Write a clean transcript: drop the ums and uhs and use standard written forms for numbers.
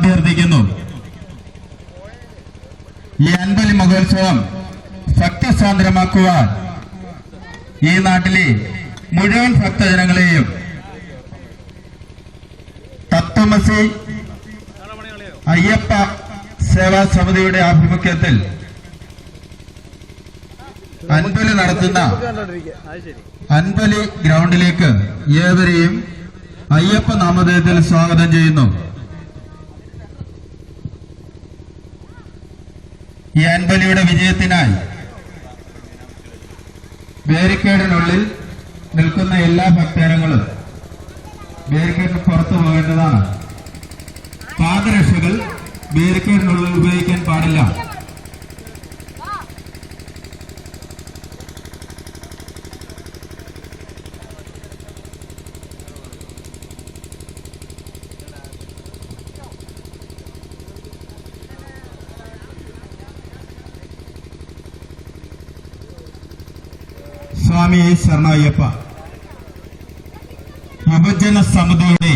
അഭ്യർത്ഥിക്കുന്നു. ഈ അൻപലി മഹോത്സവം ഭക്തിസ്വാതന്ത്ര്യമാക്കുവാൻ ഈ നാട്ടിലെ മുഴുവൻ ഭക്തജനങ്ങളെയും തത്വമസി അയ്യപ്പ സേവാ സമിതിയുടെ ആഭിമുഖ്യത്തിൽ അൻപലി നടത്തുന്ന അൻപലി ഗ്രൗണ്ടിലേക്ക് ഏവരെയും അയ്യപ്പ നാമധേയത്തിൽ സ്വാഗതം ചെയ്യുന്നു. ഈ അൻപലിയുടെ വിജയത്തിനായി ബാരിക്കേഡിനുള്ളിൽ നിൽക്കുന്ന എല്ലാ ഭക്തജനങ്ങളും ബാരിക്കേഡിന് പുറത്തു പോകേണ്ടതാണ്. പാദരക്ഷകൾ ബാരിക്കേഡിനുള്ളിൽ ഉപയോഗിക്കാൻ പാടില്ല. സ്വാമി ശരണയ്യപ്പ യുവജന സമിതിയുടെ